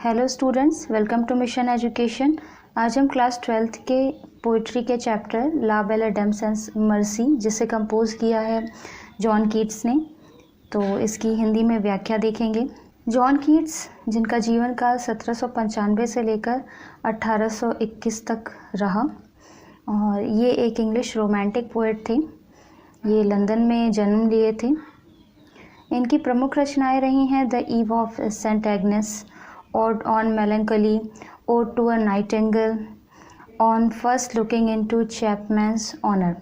Hello students, welcome to Mission Education. आज हम class 12th के पोइट्री के चैप्टर ला बेल एडम्स एंड मर्सी, जिसे कंपोज किया है जॉन कीट्स ने, तो इसकी हिंदी में व्याख्या देखेंगे। जॉन कीट्स, जिनका जीवन काल 1795 से लेकर 1821 तक रहा, और ये एक इंग्लिश रोमांटिक पोएट थे। ये लंदन में जन्म लिए थे। इनकी प्रमुख रचनाएं रही हैं the Eve of Saint Agnes, Ode on Melancholy, Ode to a Nightingale, On First Looking into Chapman's Honor।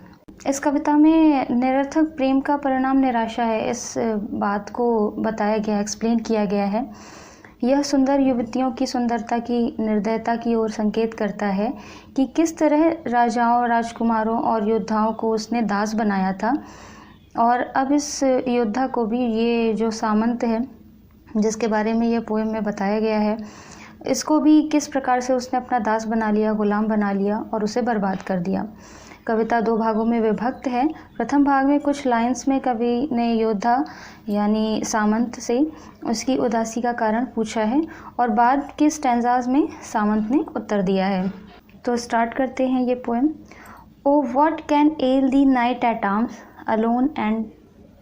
इस कविता में निरर्थक प्रेम का परिणाम निराशा है, इस बात को बताया गया, एक्सप्लेन किया गया है। यह सुंदर युवतियों की सुंदरता की निर्दयता की ओर संकेत करता है कि किस तरह राजाओं, राजकुमारों और योद्धाओं को उसने दास बनाया था, और अब इस योद्धा को भी, ये जो सामंत है जिसके बारे में यह पोएम में बताया गया है, इसको भी किस प्रकार से उसने अपना दास बना लिया, गुलाम बना लिया और उसे बर्बाद कर दिया। कविता दो भागों में विभक्त है। प्रथम भाग में कुछ लाइंस में कवि ने योद्धा यानी सामंत से उसकी उदासी का कारण पूछा है, और बाद के स्टैंजाज में सामंत ने उत्तर दिया है। तो स्टार्ट करते हैं ये poem. O what can ail thee knight at arms, alone and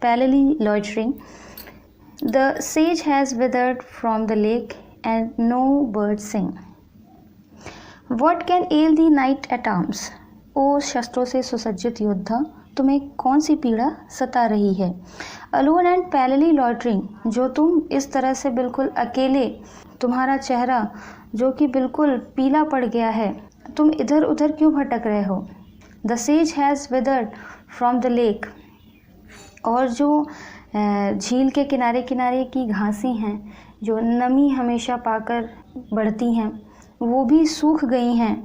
palely loitering, the sage has withered from the lake and no birds sing. What can ail thee night at arms? ओ शस्त्रों से सुसज्जित योद्धा, तुम्हें कौन सी पीड़ा सता रही है? Alone and palely loitering, जो तुम इस तरह से बिल्कुल अकेले, तुम्हारा चेहरा जो कि बिल्कुल पीला पड़ गया है, तुम इधर उधर क्यों भटक रहे हो? The sage has withered from the lake, और जो झील के किनारे किनारे की घासें हैं, जो नमी हमेशा पाकर बढ़ती हैं, वो भी सूख गई हैं,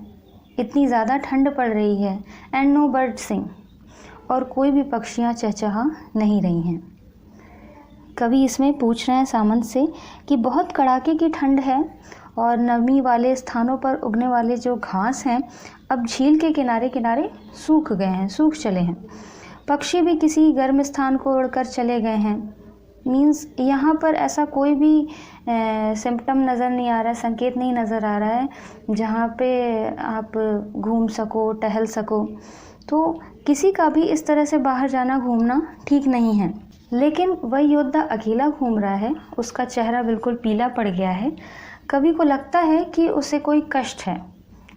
इतनी ज़्यादा ठंड पड़ रही है। एंड नो बर्ड सिंग, और कोई भी पक्षियाँ चहचहा नहीं रही हैं। कवि इसमें पूछ रहे हैं सामंत से कि बहुत कड़ाके की ठंड है और नमी वाले स्थानों पर उगने वाले जो घास हैं अब झील के किनारे किनारे सूख गए हैं, सूख चले हैं। पक्षी भी किसी गर्म स्थान को उड़कर चले गए हैं। मीन्स यहाँ पर ऐसा कोई भी सिम्पटम नज़र नहीं आ रहा है, संकेत नहीं नज़र आ रहा है जहाँ पे आप घूम सको, टहल सको। तो किसी का भी इस तरह से बाहर जाना, घूमना ठीक नहीं है। लेकिन वह योद्धा अकेला घूम रहा है, उसका चेहरा बिल्कुल पीला पड़ गया है। कवि को लगता है कि उसे कोई कष्ट है,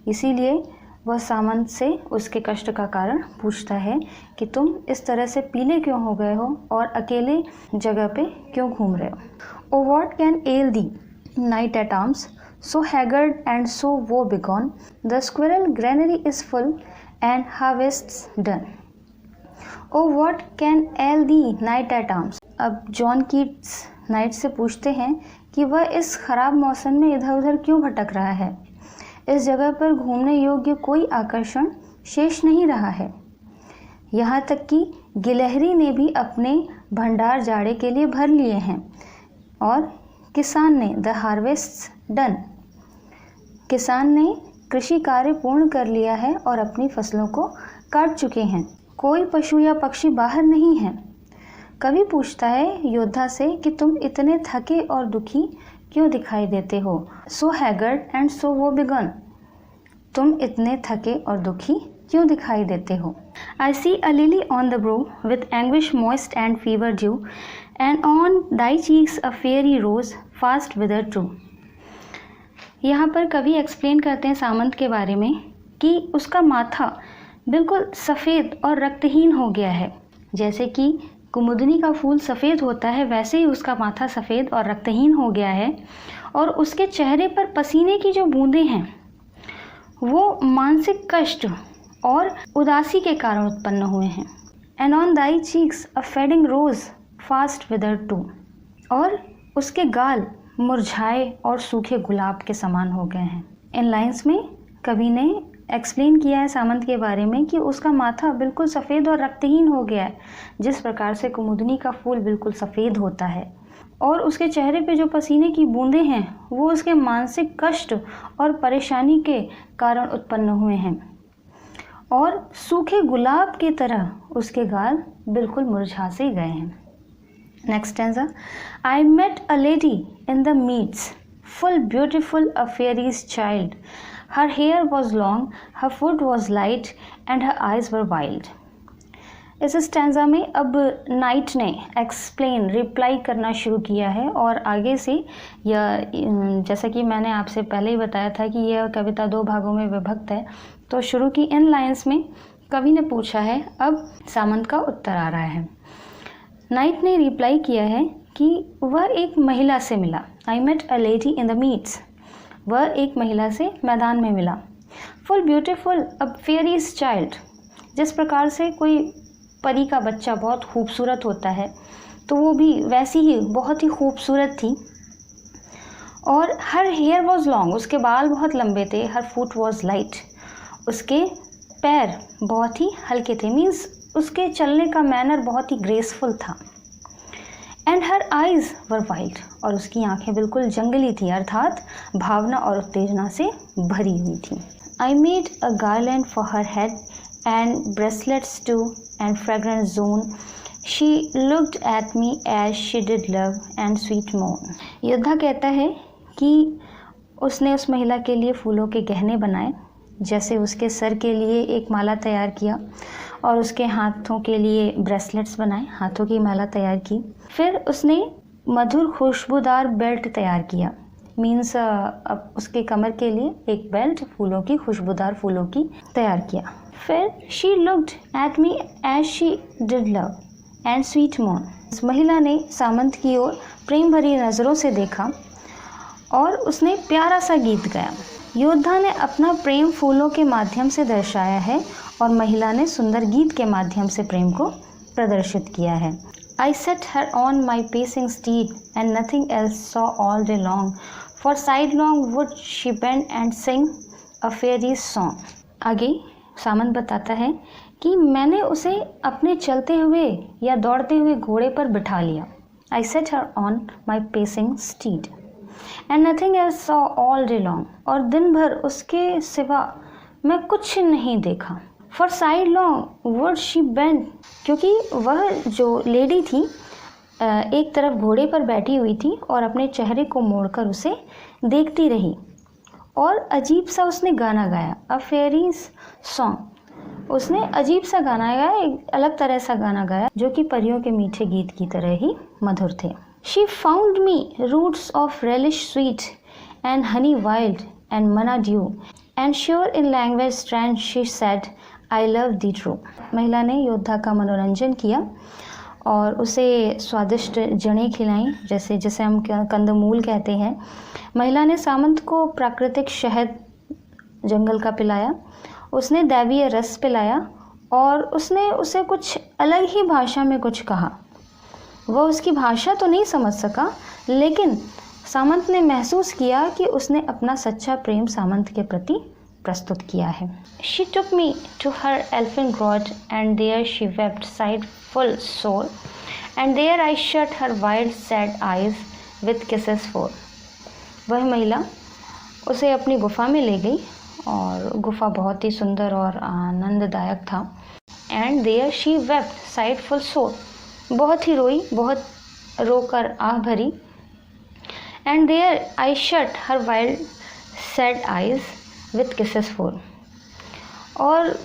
इसीलिए वह सामंत से उसके कष्ट का कारण पूछता है कि तुम इस तरह से पीले क्यों हो गए हो और अकेले जगह पे क्यों घूम रहे हो। O what can ail thee knight at arms, so haggard and so woebegone, the squirrel granary is full and harvest's done. O what can ail thee knight at arms. अब जॉन कीट्स नाइट से पूछते हैं कि वह इस खराब मौसम में इधर उधर क्यों भटक रहा है। इस जगह पर घूमने योग्य कोई आकर्षण शेष नहीं रहा है। यहाँ तक कि गिलहरी ने भी अपने भंडार जाड़े के लिए भर लिए हैं, और किसान ने द हार्वेस्ट डन, किसान ने कृषि कार्य पूर्ण कर लिया है और अपनी फसलों को काट चुके हैं। कोई पशु या पक्षी बाहर नहीं है। कवि पूछता है योद्धा से कि तुम इतने थके और दुखी क्यों दिखाई देते हो। सो हैगर्ड एंड सो वो बिगन, तुम इतने थके और दुखी क्यों दिखाई देते हो। I see a lily on the brow with anguish moist and fever dew, and on thy cheeks a fairy rose fast wither true. यहाँ पर कवि एक्सप्लेन करते हैं सामंत के बारे में कि उसका माथा बिल्कुल सफ़ेद और रक्तहीन हो गया है। जैसे कि कुमुदनी का फूल सफ़ेद होता है, वैसे ही उसका माथा सफ़ेद और रक्तहीन हो गया है, और उसके चेहरे पर पसीने की जो बूंदें हैं वो मानसिक कष्ट और उदासी के कारण उत्पन्न हुए हैं। And on thy cheeks a fading rose fast wither too, और उसके गाल मुरझाए और सूखे गुलाब के समान हो गए हैं। इन लाइंस में कवि ने एक्सप्लेन किया है सामंत के बारे में कि उसका माथा बिल्कुल सफ़ेद और रक्तहीन हो गया है, जिस प्रकार से कुमुदनी का फूल बिल्कुल सफ़ेद होता है, और उसके चेहरे पे जो पसीने की बूंदें हैं वो उसके मानसिक कष्ट और परेशानी के कारण उत्पन्न हुए हैं, और सूखे गुलाब की तरह उसके गाल बिल्कुल मुरझा से गए हैं। Next stanza. I met a lady in the meads full beautiful a fairy's child. Her hair was long, her foot was light, and her eyes were wild. इस स्टैंजा में अब नाइट ने एक्सप्लेन रिप्लाई करना शुरू किया है और आगे से यह, जैसा कि मैंने आपसे पहले ही बताया था कि यह कविता 2 भागों में विभक्त है, तो शुरू की इन लाइंस में कवि ने पूछा है, अब सामंत का उत्तर आ रहा है। नाइट ने रिप्लाई किया है कि वह एक महिला से मिला। I met a lady in the meads. वह एक महिला से मैदान में मिला। Full beautiful a fairy's child. जिस प्रकार से कोई परी का बच्चा बहुत खूबसूरत होता है, तो वो भी वैसी ही बहुत ही खूबसूरत थी। और हर हेयर वॉज लॉन्ग, उसके बाल बहुत लंबे थे। हर फुट वॉज लाइट, उसके पैर बहुत ही हल्के थे, मीन्स उसके चलने का मैनर बहुत ही ग्रेसफुल था। And her eyes were wild, और उसकी आंखें बिल्कुल जंगली थी, अर्थात भावना और उत्तेजना से भरी हुई थी। I made a garland for her head and bracelets too and fragrant zone. She looked at me as she did love and sweet moan. योद्धा कहता है कि उसने उस महिला के लिए फूलों के गहने बनाए, जैसे उसके सर के लिए एक माला तैयार किया और उसके हाथों के लिए ब्रेसलेट्स बनाए, हाथों की माला तैयार की। फिर उसने मधुर खुशबूदार बेल्ट तैयार किया, मीन्स उसके कमर के लिए एक बेल्ट फूलों की, खुशबूदार फूलों की तैयार किया। फिर she looked at me as she did love and sweet moan. इस महिला ने सामंत की ओर प्रेम भरी नज़रों से देखा और उसने प्यारा सा गीत गाया। योद्धा ने अपना प्रेम फूलों के माध्यम से दर्शाया है और महिला ने सुंदर गीत के माध्यम से प्रेम को प्रदर्शित किया है। I set her on my pacing steed and nothing else saw all day long, for sidelong would she bend and sing a fairy's song. आगे सामंत बताता है कि मैंने उसे अपने चलते हुए या दौड़ते हुए घोड़े पर बिठा लिया। I set her on my pacing steed and nothing else saw all day long, और दिन भर उसके सिवा मैं कुछ नहीं देखा। For sidelong would she bend, क्योंकि वह जो लेडी थी एक तरफ घोड़े पर बैठी हुई थी और अपने चेहरे को मोड़कर उसे देखती रही, और अजीब सा उसने गाना गाया, अ फेरीज सॉन्ग। उसने अजीब सा गाना गाया, एक अलग तरह सा गाना गाया जो कि परियों के मीठे गीत की तरह ही मधुर थे। She found me roots of relish sweet and honey wild and manna dew and sure in language strange she said I love thee true. महिला ने योद्धा का मनोरंजन किया और उसे स्वादिष्ट जड़ें खिलाईं, जैसे हम कंदमूल कहते हैं। महिला ने सामंत को प्राकृतिक शहद जंगल का पिलाया, उसने दैवीय रस पिलाया और उसने उसे कुछ अलग ही भाषा में कुछ कहा। वह उसकी भाषा तो नहीं समझ सका, लेकिन सामंत ने महसूस किया कि उसने अपना सच्चा प्रेम सामंत के प्रति प्रस्तुत किया है। She took me to her elfin grot and there she wept sighed full sore and there I shut her wild sad eyes with kisses for। वह महिला उसे अपनी गुफा में ले गई और गुफा बहुत ही सुंदर और आनंददायक था। And there she wept sighed full sore, बहुत ही रोई, बहुत रोकर आह भरी। And there I shut her wild sad eyes with kisses for। और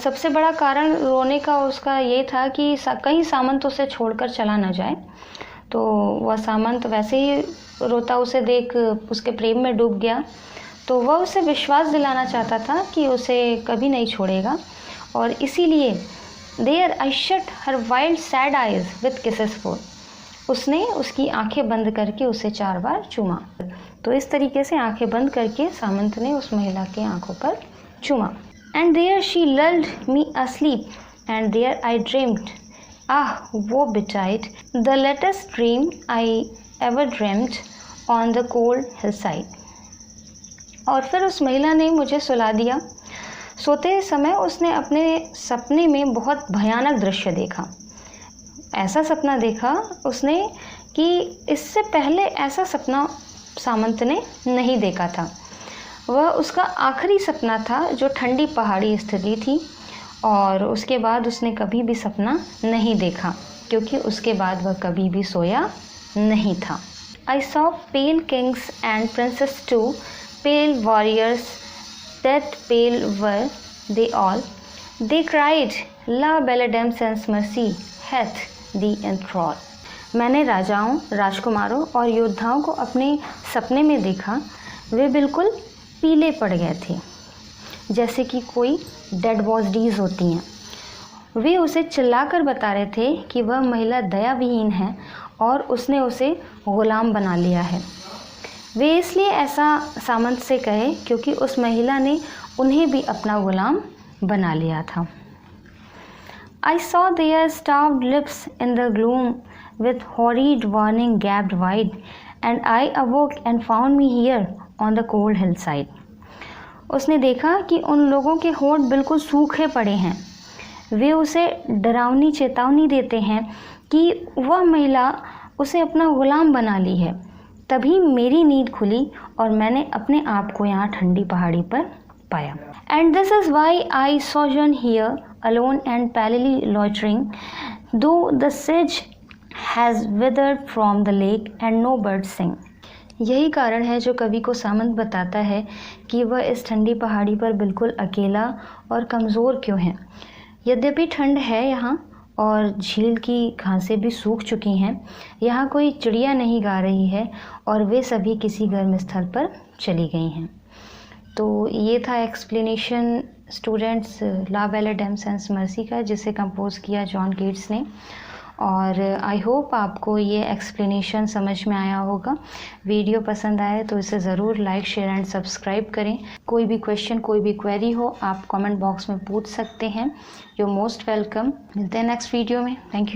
सबसे बड़ा कारण रोने का उसका ये था कि कहीं सामंत उसे छोड़कर चला न जाए। तो वह सामंत वैसे ही रोता उसे देख उसके प्रेम में डूब गया, तो वह उसे विश्वास दिलाना चाहता था कि उसे कभी नहीं छोड़ेगा, और इसीलिए there I shut her wild sad eyes with kisses four, उसने उसकी आंखें बंद करके उसे 4 बार चूमा। तो इस तरीके से आंखें बंद करके सामंत ने उस महिला के आंखों पर चूमा। And there she lulled me asleep and there I dreamed, ah woe betide the latest dream I ever dreamed on the cold hill side. और फिर उस महिला ने मुझे सुला दिया। सोते समय उसने अपने सपने में बहुत भयानक दृश्य देखा। ऐसा सपना देखा उसने कि इससे पहले ऐसा सपना सामंत ने नहीं देखा था। वह उसका आखिरी सपना था जो ठंडी पहाड़ी स्थिति थी, और उसके बाद उसने कभी भी सपना नहीं देखा, क्योंकि उसके बाद वह कभी भी सोया नहीं था। I saw pale kings and princes too, pale warriors, that pale were they all. They cried, La belle dame sans mercy hath thee enthralled. मैंने राजाओं, राजकुमारों और योद्धाओं को अपने सपने में देखा। वे बिल्कुल पीले पड़ गए थे, जैसे कि कोई डेड बॉडीज होती हैं। वे उसे चिल्लाकर बता रहे थे कि वह महिला दया विहीन है और उसने उसे गुलाम बना लिया है। वे इसलिए ऐसा सामंत से कहे क्योंकि उस महिला ने उन्हें भी अपना गुलाम बना लिया था। I saw their starved lips in the gloom with horrid warning gaped wide, and I awoke and found me here on the cold hillside. उसने देखा कि उन लोगों के होंठ बिल्कुल सूखे पड़े हैं। वे उसे डरावनी चेतावनी देते हैं कि वह महिला उसे अपना गुलाम बना ली है। तभी मेरी नींद खुली और मैंने अपने आप को यहाँ ठंडी पहाड़ी पर पाया। And this is why I sojourn here alone and palely loitering, though the sedge has withered from the lake and no birds sing. यही कारण है जो कवि को सामंत बताता है कि वह इस ठंडी पहाड़ी पर बिल्कुल अकेला और कमज़ोर क्यों है। यद्यपि ठंड है यहाँ और झील की घासें भी सूख चुकी हैं, यहाँ कोई चिड़िया नहीं गा रही है और वे सभी किसी गर्म स्थल पर चली गई हैं। तो ये था एक्सप्लेनेशन स्टूडेंट्स ला बेले डैम सेंस मर्सी का, जिसे कंपोज़ किया जॉन कीट्स ने। और आई होप आपको ये एक्सप्लेनेशन समझ में आया होगा। वीडियो पसंद आए तो इसे ज़रूर लाइक, शेयर एंड सब्सक्राइब करें। कोई भी क्वेश्चन, कोई भी क्वेरी हो आप कमेंट बॉक्स में पूछ सकते हैं। You most welcome. मिलते हैं नेक्स्ट वीडियो में। Thank you.